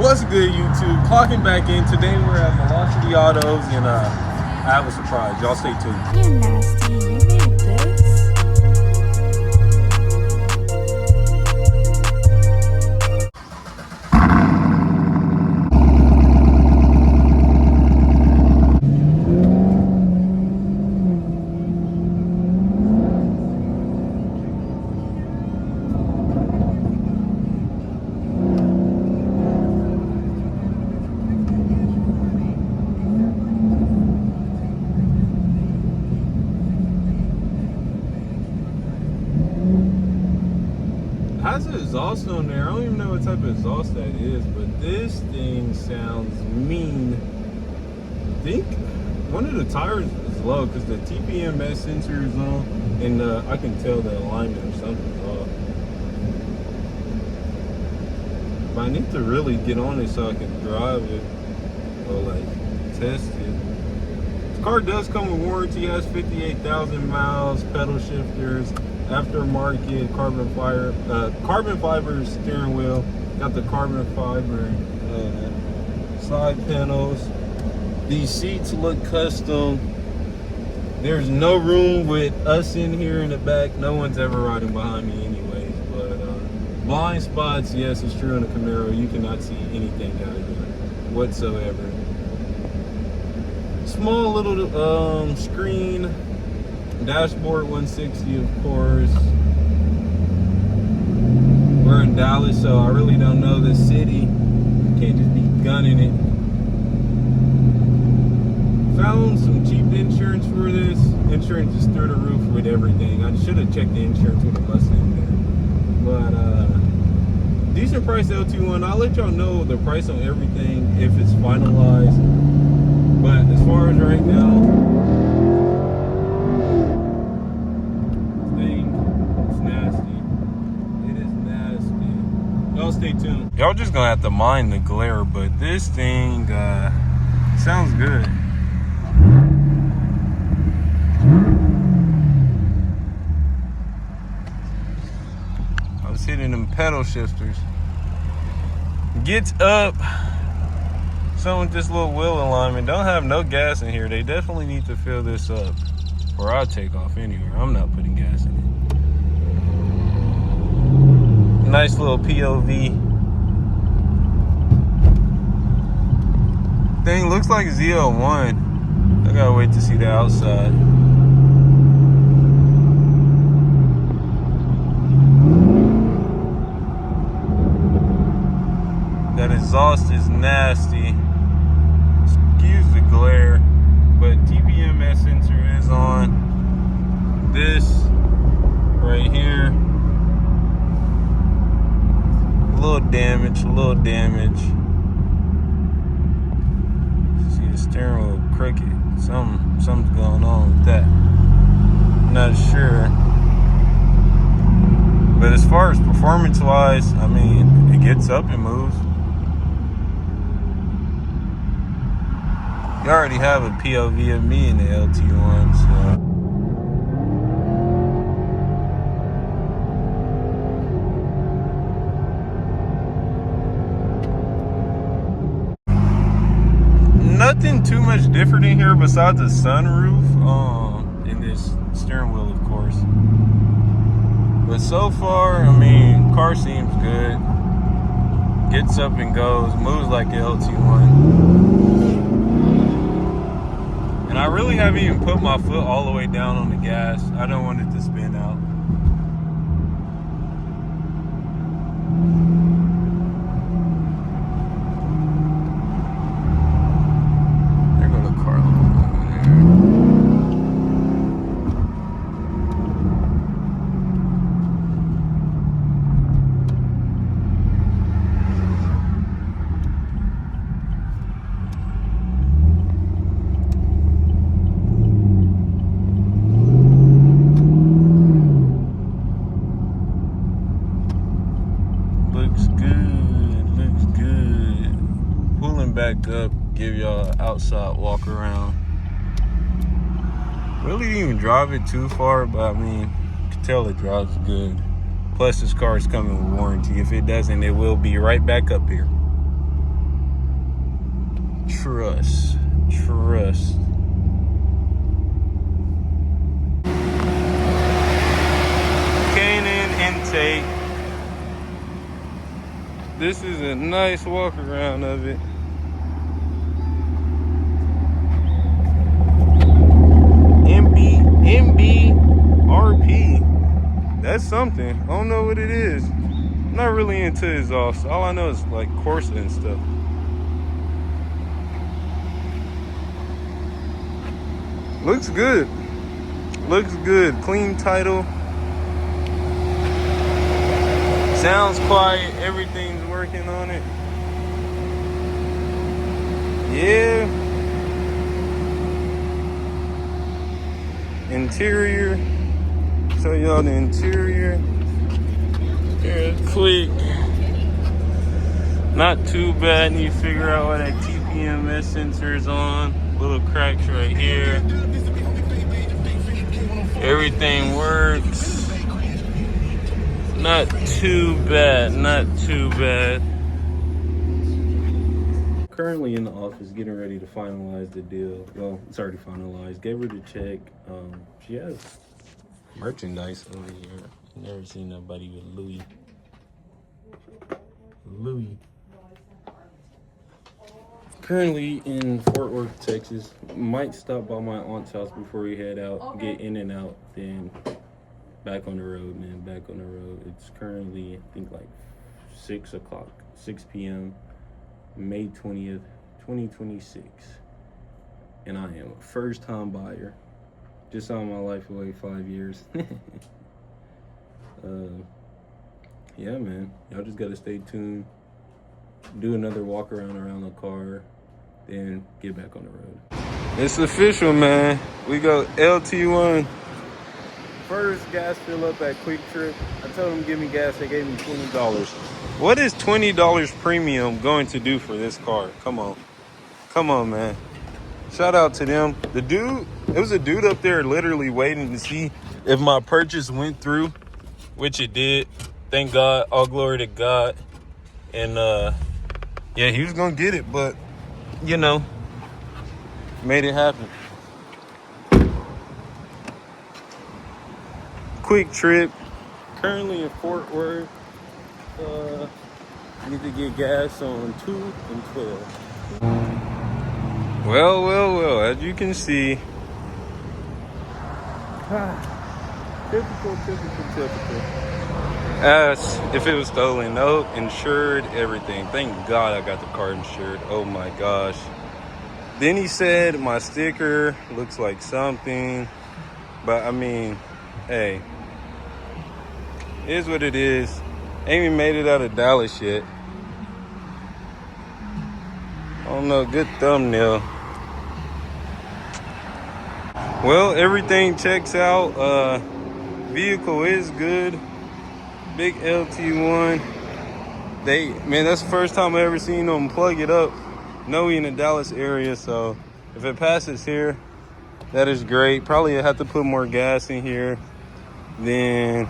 What's good, YouTube? Clocking back in. Today we're at Velocity Autos, and I have a surprise. Y'all stay tuned. You're nasty. You made this? Has an exhaust on there. I don't even know what type of exhaust that is, but this thing sounds mean. I think one of the tires is low because the TPMS sensor is on, and I can tell the alignment or something's off. But I need to really get on it so I can drive it or like test it. This car does come with warranty. Has 58,000 miles, pedal shifters, aftermarket carbon fiber steering wheel, got the carbon fiber side panels. These seats look custom. There's no room with us in here in the back. No one's ever riding behind me anyways, but blind spots, yes, it's true in a Camaro. You cannot see anything out of here whatsoever. Small little screen. Dashboard 160, of course. We're in Dallas, so I really don't know this city. Can't just be gunning it. Found some cheap insurance for this. Insurance is through the roof with everything. I should have checked the insurance with the Mustang there. But decent price LT1. I'll let y'all know the price on everything if it's finalized. But as far as right now, stay tuned. Y'all just gonna have to mind the glare, but this thing sounds good. I was hitting them pedal shifters. Gets up. Something with this little wheel alignment. Don't have no gas in here. They definitely need to fill this up, or I'll take off anywhere. I'm not putting gas in it. Nice little POV. Thing looks like ZL1. I gotta wait to see the outside. That exhaust is nasty. Excuse the glare, but TPMS sensor is on. This right here. A little damage. See the steering wheel crooked. Something's going on with that. Not sure. But as far as performance wise, I mean, it gets up and moves. You already have a POV of me in the LT1, so. Nothing too much different in here besides the sunroof and this steering wheel, of course. But so far, I mean, car seems good. Gets up and goes, moves like the LT1. And I really haven't even put my foot all the way down on the gas. I don't want it to spin out. Back up, give y'all an outside walk around. Really didn't even drive it too far, but I mean, you can tell it drives good. Plus this car is coming with warranty. If it doesn't, it will be right back up here. trust. Cannon intake. This is a nice walk around of it. MBRP. That's something. I don't know what it is. I'm not really into exhaust. All I know is like Corsa and stuff. Looks good. Looks good. Clean title. Sounds quiet. Everything's working on it. Yeah. Interior. Show y'all the interior. Real quick. Not too bad. Need to figure out why that TPMS sensor is on. Little cracks right here. Everything works. Not too bad. Currently in the office getting ready to finalize the deal. Well, it's already finalized. Gave her the check. She has merchandise over here. Never seen nobody with Louis. Currently in Fort Worth, Texas. Might stop by my aunt's house before we head out. Get in and out. Then back on the road, man. Back on the road. It's currently, I think, like 6 p.m. May 20th, 2026. And I am a first-time buyer. Just saw my life away 5 years. Yeah, man. Y'all just gotta stay tuned. Do another walk around the car, then get back on the road. It's official, man. We go LT1. First gas fill up at Quick Trip. I told them give me gas. They gave me $20. What is $20 premium going to do for this car? Come on, man. Shout out to them. It was a dude up there literally waiting to see if my purchase went through, which it did. Thank God. All glory to God. And yeah, he was gonna get it, but made it happen. Quick Trip. Currently in Fort Worth. Need to get gas on 2 and 12. Well, as you can see. Typical. As if it was stolen. Nope, insured, everything. Thank God I got the car insured. Oh my gosh. Then he said my sticker looks like something. But I mean, hey. It is what it is. Ain't even made it out of Dallas yet. I don't know, good thumbnail. Well, everything checks out. Vehicle is good. Big LT1. Man, that's the first time I ever seen them plug it up. Know we in the Dallas area, so if it passes here, that is great. Probably have to put more gas in here. Then,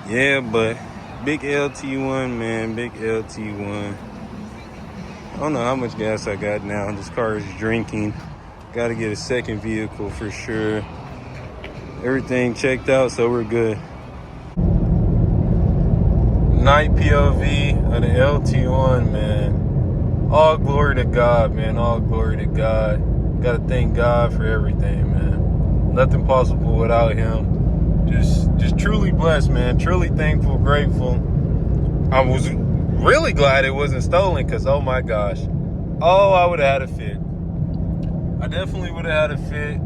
yeah, but big LT1, man, big LT1. I don't know how much gas I got now. This car is drinking. Got to get a second vehicle for sure. Everything checked out, so we're good. Night POV of the LT1, man. All glory to God, man. All glory to God. Gotta thank God for everything, man. Nothing possible without him. Just truly blessed, man. Truly thankful, grateful. I was really glad it wasn't stolen, because oh my gosh. Oh, I would have had a fit. I definitely would have had a fit.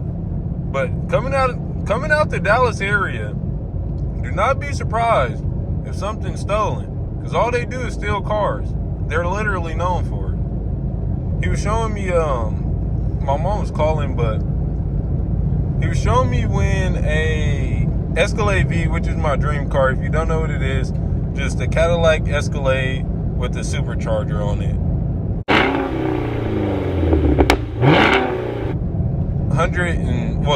But coming out the Dallas area, do not be surprised if something's stolen, because all they do is steal cars. They're literally known for it. He was showing me, my mom was calling, but he was showing me when a Escalade V, which is my dream car. If you don't know what it is, just a Cadillac Escalade with a supercharger on it.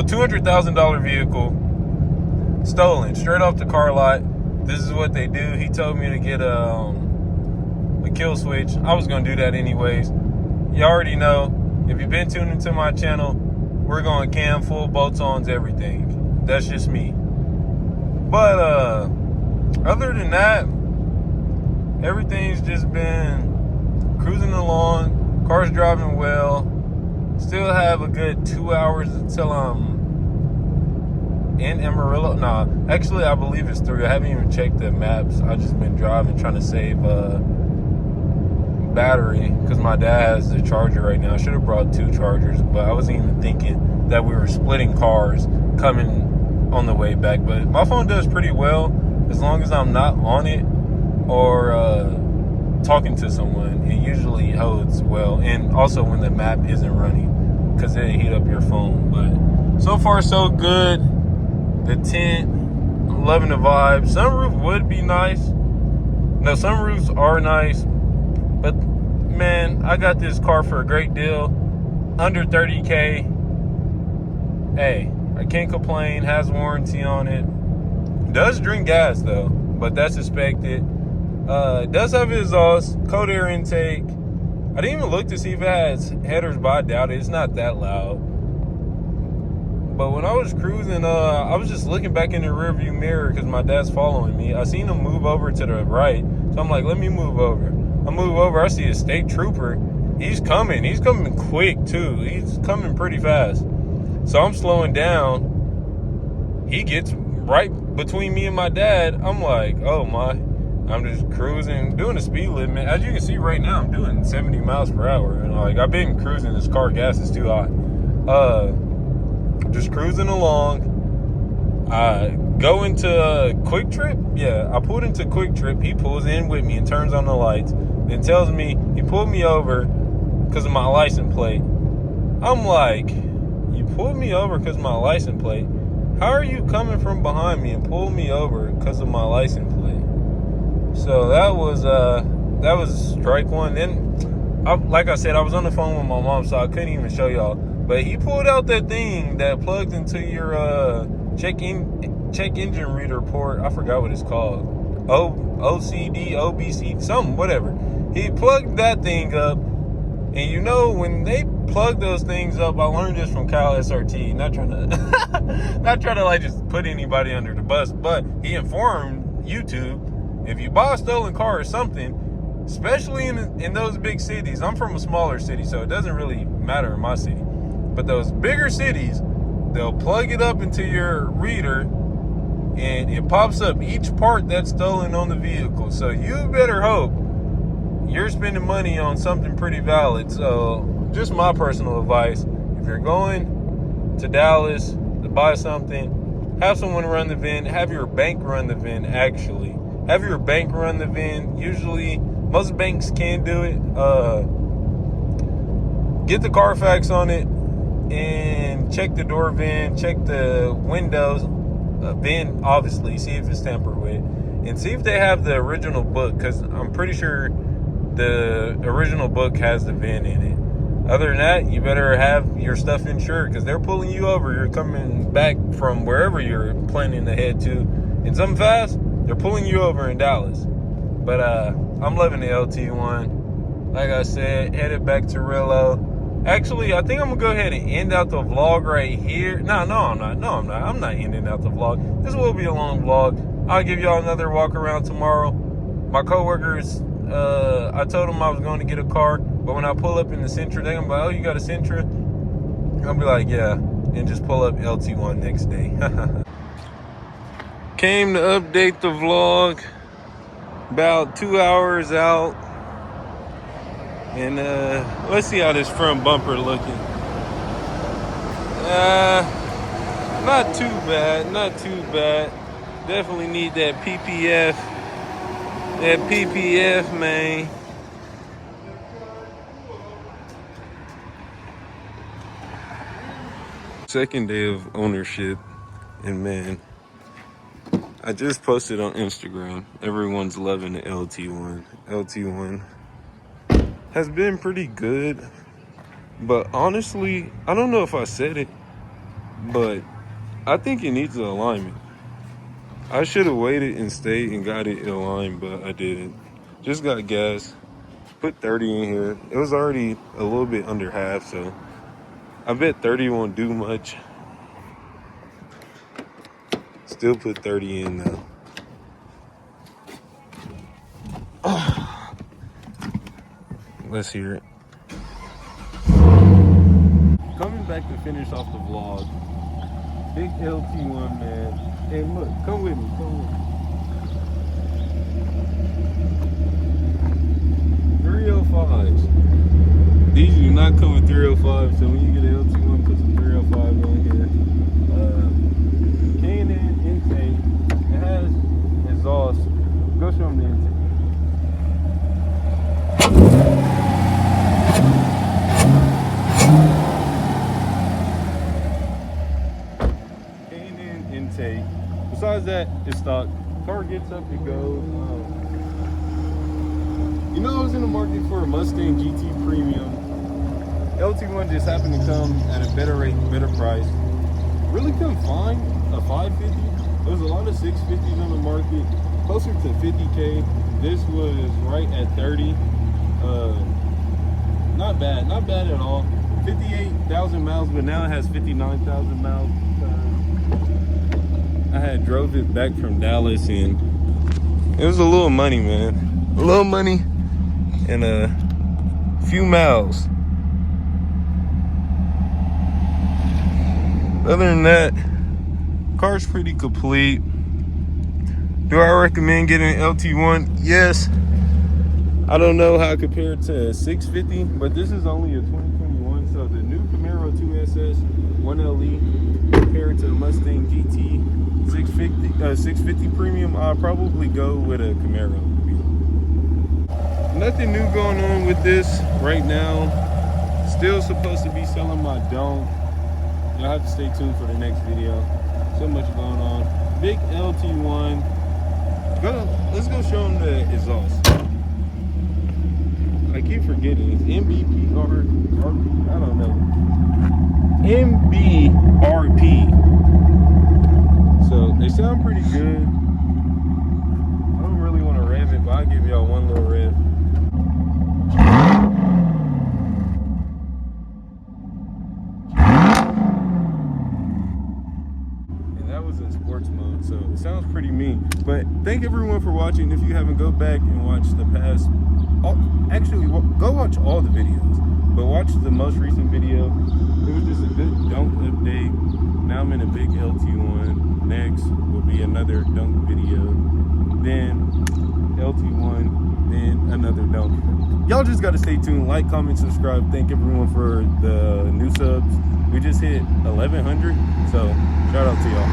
$200,000 vehicle, stolen straight off the car lot. This is what they do. He told me to get a kill switch. I was gonna do that anyways. you already know. If you've been tuning into my channel, we're going cam, full bolt-ons, everything. That's just me. But other than that, everything's just been cruising along. Car's driving well. Still have a good 2 hours until I'm in Amarillo. Nah, actually, I believe it's 3. I haven't even checked the maps. I've just been driving, trying to save battery, because my dad has the charger right now. I should have brought 2 chargers, but I wasn't even thinking that we were splitting cars coming on the way back. But my phone does pretty well as long as I'm not on it or talking to someone. It usually holds well, and also when the map isn't running, because it'll heat up your phone. But so far so good. The tint, I'm loving the vibe. Sunroof would be nice. No, sunroofs are nice. But man, I got this car for a great deal, under 30K. Hey, I can't complain. Has warranty on it. Does drink gas though, but that's expected. Does have exhaust, cold air intake. I didn't even look to see if it has headers, but I doubt it. It's not that loud. But when I was cruising, I was just looking back in the rearview mirror because my dad's following me. I seen him move over to the right, so I'm like, let me move over. I move over, I see a state trooper. He's coming quick too. He's coming pretty fast. So I'm slowing down. He gets right between me and my dad. I'm like, oh my. I'm just cruising, doing the speed limit. As you can see right now, I'm doing 70 miles per hour. And like, I've been cruising, this car gas is too hot. Just cruising along. I go into Quick Trip. Yeah, I pulled into Quick Trip. He pulls in with me and turns on the lights. Then tells me he pulled me over because of my license plate. I'm like, you pulled me over because of my license plate? How are you coming from behind me and pulled me over because of my license plate? So that was strike one. Then, like I said, I was on the phone with my mom, so I couldn't even show y'all. But he pulled out that thing that plugs into your check engine reader port. I forgot what it's called. OCD, OBC, something, whatever. He plugged that thing up. And you know, when they plug those things up, I learned this from Kyle SRT. Not trying to like just put anybody under the bus, but he informed YouTube, if you buy a stolen car or something, especially in those big cities. I'm from a smaller city, so it doesn't really matter in my city. But those bigger cities, they'll plug it up into your reader and it pops up each part that's stolen on the vehicle. So you better hope you're spending money on something pretty valid. So just my personal advice, if you're going to Dallas to buy something, have someone run the VIN, have your bank run the VIN actually. Have your bank run the VIN. Usually, most banks can do it. Get the Carfax on it and check the door VIN, check the windows VIN, obviously, see if it's tampered with, and see if they have the original book, because I'm pretty sure the original book has the VIN in it. Other than that, you better have your stuff insured, because they're pulling you over. You're coming back from wherever you're planning to head to, and something fast, they're pulling you over in Dallas. But I'm loving the LT1. Like I said, headed back to Rillo. Actually, I think I'm gonna go ahead and end out the vlog right here. No, I'm not. I'm not ending out the vlog. This will be a long vlog. I'll give y'all another walk around tomorrow. My coworkers, I told them I was going to get a car, but when I pull up in the Sentra, they're gonna be like, oh, you got a Sentra? I'll be like, yeah, and just pull up LT1 next day. Came to update the vlog. About 2 hours out. And let's see how this front bumper looking. Not too bad, not too bad. Definitely need that PPF. That PPF, man. Second day of ownership, and man, I just posted on Instagram. Everyone's loving the LT1. LT1 has been pretty good, but honestly, I don't know if I said it, but I think it needs an alignment. I should have waited and stayed and got it aligned, but I didn't. Just got gas, put 30 in here. It was already a little bit under half, so I bet 30 won't do much. Still put 30 in though. Let's hear it. Coming back to finish off the vlog. Big LT1, man. Hey, look, come with me, come with me. 305s. These do not come with 305, so when you get an LT1, put some 305 on here. K&N intake. It has exhaust. Go show them the intake. K&N intake. Besides that, it's stock. Car gets up, it goes. You know, I was in the market for a Mustang GT Premium. LT1 just happened to come at a better rate, better price. Really couldn't find a 550. There's a lot of 650s on the market, closer to 50K. This was right at 30. Not bad at all. 58,000 miles, but now it has 59,000 miles. I had drove it back from Dallas, and it was a little money, man. A little money and a few miles. Other than that, car's pretty complete. Do I recommend getting an LT1? Yes. I don't know how it compared to a 650, but this is only a 2021. So the new Camaro 2SS 1LE compared to a Mustang GT 650 Premium, I'll probably go with a Camaro. Nothing new going on with this right now. Still supposed to be selling my dome. You'll have to stay tuned for the next video. So much going on. Big LT1. Let's go show them the exhaust. I keep forgetting. It's MBPR. I don't know. MBRP. So they sound pretty good. I don't really want to rev it, but I'll give y'all one little rev. Sports mode, so it sounds pretty mean. But thank everyone for watching. If you haven't, go back and watch the past. Actually, go watch all the videos, but watch the most recent video. It was just a good dunk update. Now I'm in a big LT1. Next will be another dunk video, then LT1, then another dunk. Y'all just got to stay tuned. Like, comment, subscribe. Thank everyone for the new subs. We just hit 1,100, so shout out to y'all.